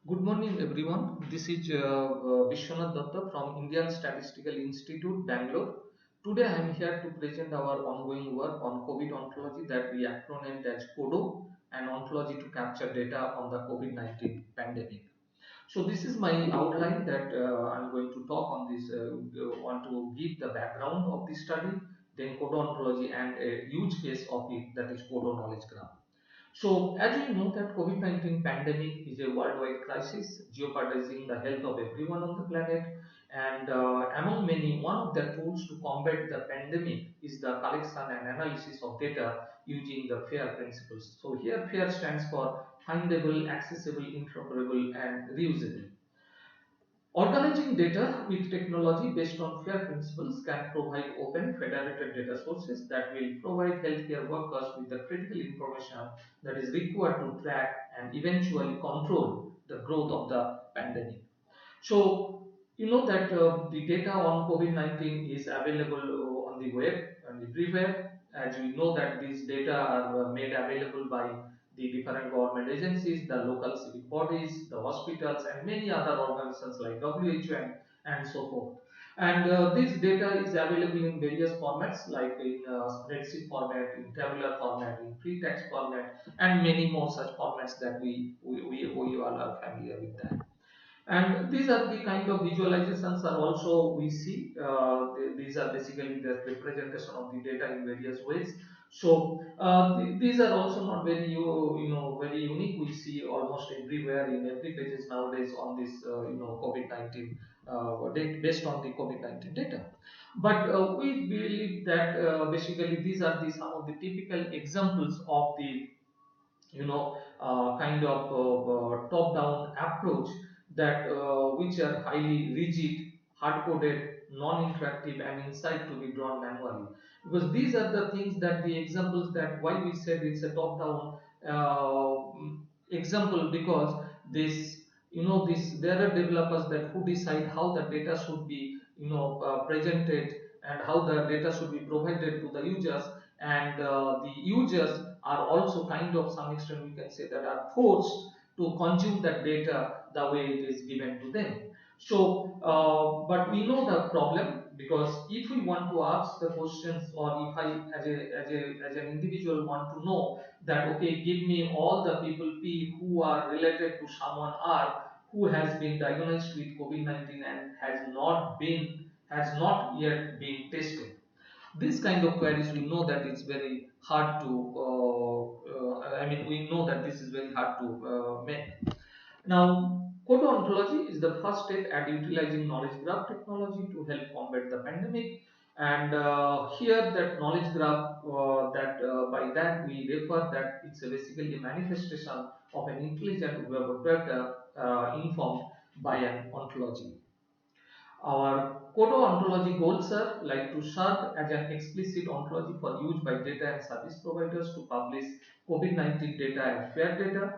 Good morning, everyone. This is Vishwanath Datta from Indian Statistical Institute, Bangalore. Today, I am here to present our ongoing work on COVID ontology that we acronymed as CODO, an ontology to capture data on the COVID-19 pandemic. So this is my outline that I'm going to talk on this. Want to give the background of the study, then CODO ontology, and a use case of it, that is CODO knowledge graph. So, as you know, that COVID-19 pandemic is a worldwide crisis jeopardizing the health of everyone on the planet. And among many, one of the tools to combat the pandemic is the collection and analysis of data using the FAIR principles. So, here FAIR stands for findable, accessible, interoperable, and reusable. Organizing data with technology based on FAIR principles can provide open, federated data sources that will provide healthcare workers with the critical information that is required to track and eventually control the growth of the pandemic. So, you know that the data on COVID-19 is available on the web and everywhere. As we know that these data are made available by the different government agencies, the local civic bodies, the hospitals, and many other organizations like WHO and so forth. And this data is available in various formats like in spreadsheet format, in tabular format, in free text format, and many more such formats that we all are familiar with that. And these are the kind of visualizations are also we see. These are basically the representation of the data in various ways. So these are also not very very unique. We see almost everywhere in every pages nowadays on this COVID-19 based on the COVID-19 data. But we believe that basically these are the some of the typical examples of the kind of top-down approach that which are highly rigid, hard-coded, non-interactive, and insight to be drawn manually. Because these are the things that the examples that why we said it's a top-down example, because this this there are developers that who decide how the data should be presented and how the data should be provided to the users, and the users are also kind of some extent we can say that are forced to consume that data the way it is given to them. So but we know the problem, because if we want to ask the questions, or if I as an individual want to know that okay, give me all the people P who are related to someone R who has been diagnosed with COVID-19 and has not yet been tested. This kind of queries, we know that it's very hard to we know that this is very hard to make. Now, Koto ontology is the first step at utilizing knowledge graph technology to help combat the pandemic. And here, that knowledge graph, that by that we refer that it's basically a manifestation of an intelligent web of data informed by an ontology. Our Koto ontology goals are like to serve as an explicit ontology for use by data and service providers to publish COVID-19 data and FAIR data,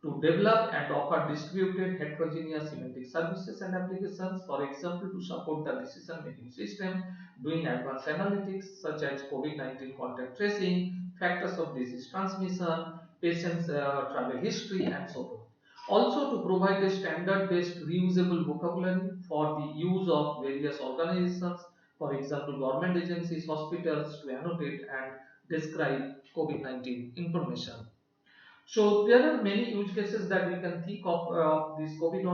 to develop and offer distributed heterogeneous semantic services and applications, for example, to support the decision making system, doing advanced analytics such as COVID-19 contact tracing, factors of disease transmission, patients' travel history, and so forth. Also, to provide a standard-based reusable vocabulary for the use of various organizations, for example, government agencies, hospitals, to annotate and describe COVID-19 information. So there are many use cases that we can think of this COVID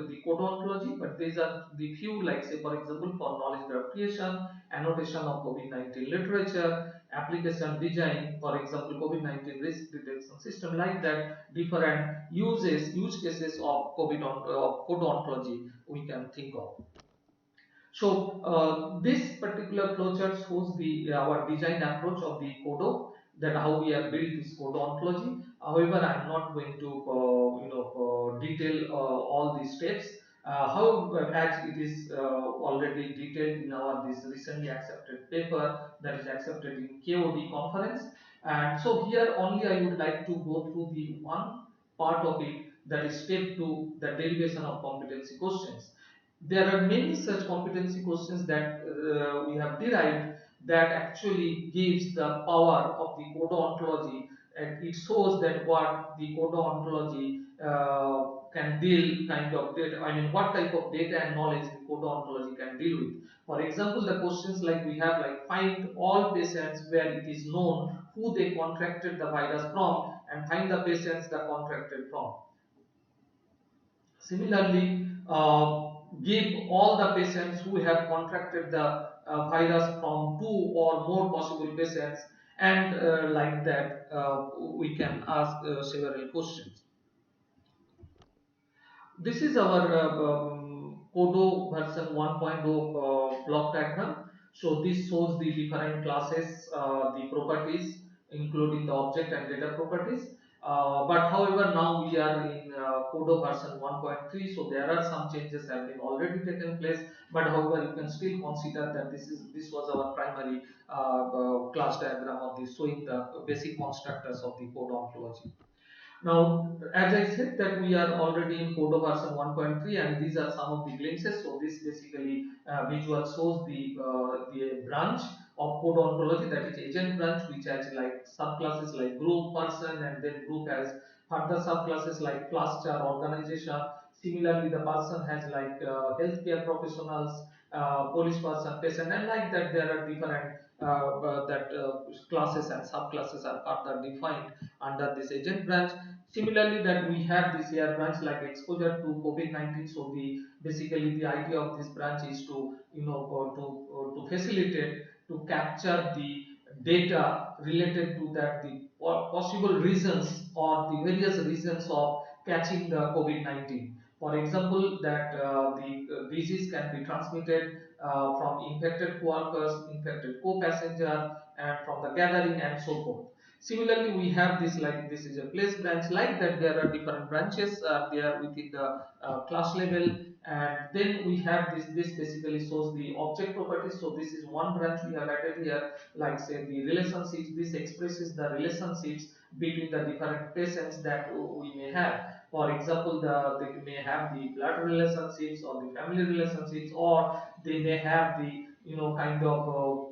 the code ontology, but these are the few, like say for example for knowledge graph creation, annotation of COVID-19 literature, application design, for example COVID-19 risk detection system, like that different use cases of code ontology we can think of. So this particular flowchart shows the our design approach of the Kodo, that how we have built this Kodo ontology. However, I am not going to detail all these steps. However, as it is already detailed in our this recently accepted paper that is accepted in KOD conference, and so here only I would like to go through the one part of it, that is step 2, the derivation of competency questions. There are many such competency questions that we have derived that actually gives the power of the Kodo ontology and it shows that what the Kodo ontology can deal kind of data, I mean what type of data and knowledge the Kodo ontology can deal with. For example, the questions like we have like find all patients where it is known who they contracted the virus from and find the patients that contracted from. Similarly, give all the patients who have contracted the virus from two or more possible patients, and like that we can ask several questions. This is our Kodo version 1.0 block diagram. So this shows the different classes, the properties, including the object and data properties. But however, now we are in Kodo version 1.3, so there are some changes have been already taken place. But however, you can still consider that this was our primary class diagram of this, showing the basic constructors of the Kodo ontology. Now, as I said that we are already in Codo version 1.3, and these are some of the glimpses. So this basically visual shows the branch of Codo ontology, that is agent branch, which has like subclasses like group, person, and then group has further subclasses like cluster, organization. Similarly, the person has like healthcare professionals, police person, patient, and like that there are different that classes and subclasses are further defined under this agent branch. Similarly, that we have this here branch like exposure to COVID-19. So the basically the idea of this branch is to to facilitate to capture the data related to that the possible reasons or the various reasons of catching the COVID-19. For example, that the disease can be transmitted from infected co-workers, infected co-passenger, and from the gathering and so forth. Similarly, we have this like this is a place branch, like that there are different branches there within the class level, and then we have this basically shows the object properties. So this is one branch we have added here, like say the relationships. This expresses the relationships between the different patients that we may have. For example, they may have the blood relationships or the family relationships, or they may have the kind of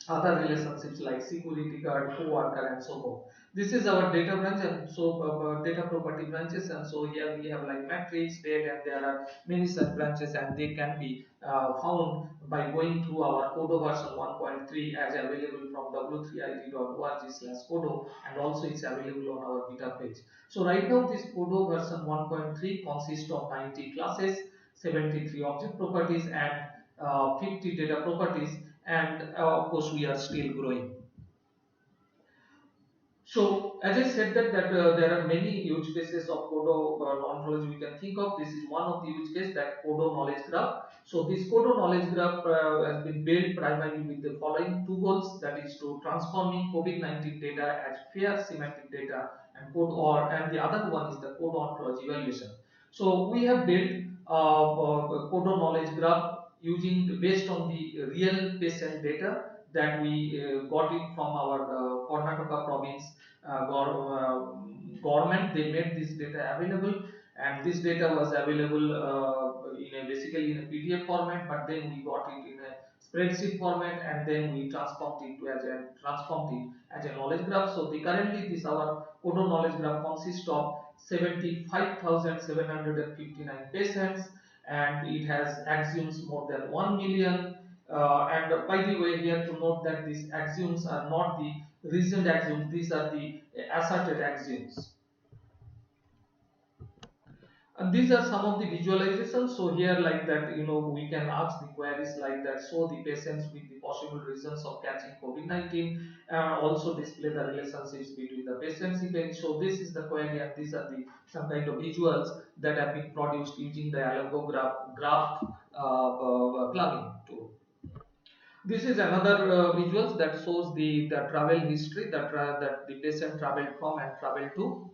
other relationships like security guard, co-worker, and so forth. This is our data branch, and so data property branches, and so here we have like matrix, data, and there are many sub branches, and they can be found by going through our Kodo version 1.3 as available from w3it.org/Kodo, and also it's available on our GitHub page. So right now this Kodo version 1.3 consists of 90 classes, 73 object properties, and 50 data properties, and of course we are still growing. So as I said that there are many use cases of Kodo ontology we can think of. This is one of the use case, that Kodo knowledge graph. So this Kodo knowledge graph has been built primarily with the following two goals, that is to transforming COVID-19 data as fair semantic data and code, and the other one is the Kodo ontology evaluation. So we have built Kodo knowledge graph using based on the real patient data that we got it from our Karnataka province government. They made this data available, and this data was available basically in a PDF format, but then we got it in a spreadsheet format, and then we transformed it as a knowledge graph. So currently this our Kodo knowledge graph consists of 75,759 patients, and it has axioms more than 1 million. And by the way, here to note that these axioms are not the reasoned axioms, these are the asserted axioms. And these are some of the visualizations. So here like that, we can ask the queries like that, show the patients with the possible reasons of catching COVID-19, also display the relationships between the patients events. So this is the query, and these are the some kind of visuals that have been produced using the AlgoGraph graph plugin tool. This is another visuals that shows the travel history that the patient traveled from and traveled to.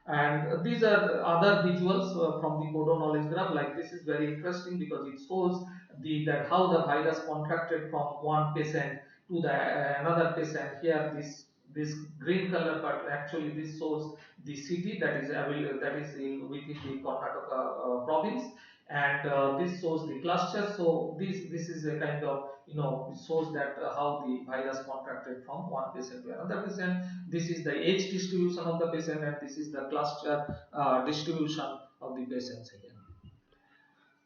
And these are other visuals from the Kodo knowledge graph. Like this is very interesting because it shows that how the virus contracted from one patient to the another patient. Here this green color part, actually this shows the city that is available, that is within the Karnataka province. and this shows the cluster. So this is a kind of, it shows that how the virus contracted from one patient to another patient. This is the age distribution of the patient, and this is the cluster distribution of the patients again.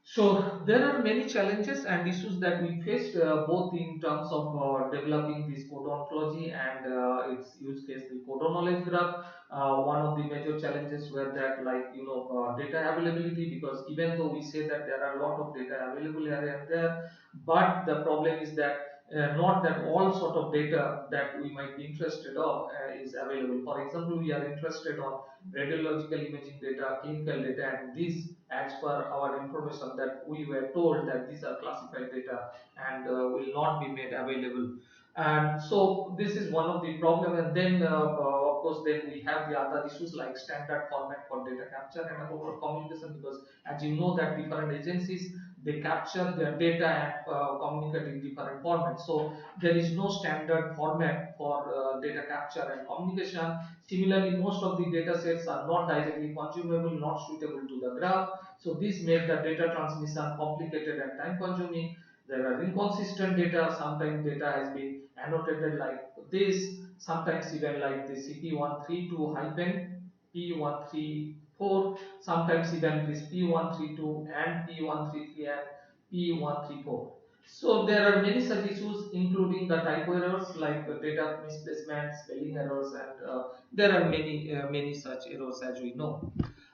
So there are many challenges and issues that we faced, both in terms of developing this code ontology and its use case, the code knowledge graph. One of the major challenges were that, like, data availability, because even though we say that there are a lot of data available here and there, but the problem is that not that all sort of data that we might be interested of is available. For example, we are interested on radiological imaging data, clinical data, and these, as per our information, that we were told that these are classified data and will not be made available. And so this is one of the problem. And then of course then we have the other issues like standard format for data capture and for communication, because as you know that different agencies, they capture their data and communicate in different formats. So there is no standard format for data capture and communication. Similarly, most of the data sets are not directly consumable, not suitable to the graph. So this makes the data transmission complicated and time consuming. There are inconsistent data. Sometimes data has been annotated like this, sometimes even like the CP132 hyphen P134, sometimes even this P132 and P133 and P134. So there are many such issues, including the typo errors like data misplacement, spelling errors, and there are many such errors, as we know.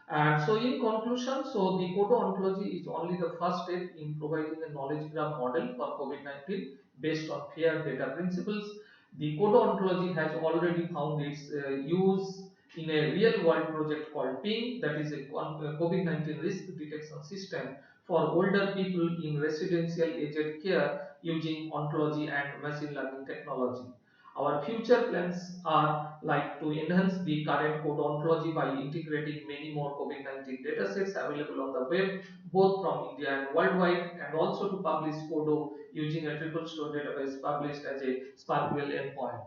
And so in conclusion, so the Kodo ontology is only the first step in providing a knowledge graph model for COVID-19 based on FAIR data principles. The Kodo ontology has already found its use in a real world project called PING, that is a COVID-19 risk detection system for older people in residential aged care using ontology and machine learning technology. Our future plans are like to enhance the current code ontology by integrating many more COVID-19 datasets available on the web, both from India and worldwide, and also to publish Kodo using a triple store database published as a SPARQL endpoint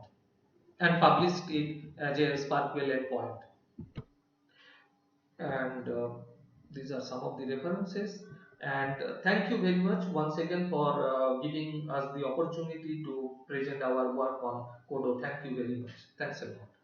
and published it as a SPARQL endpoint. And these are some of the references. And thank you very much once again for giving us the opportunity to present our work on Kodo. Thank you very much. Thanks a lot.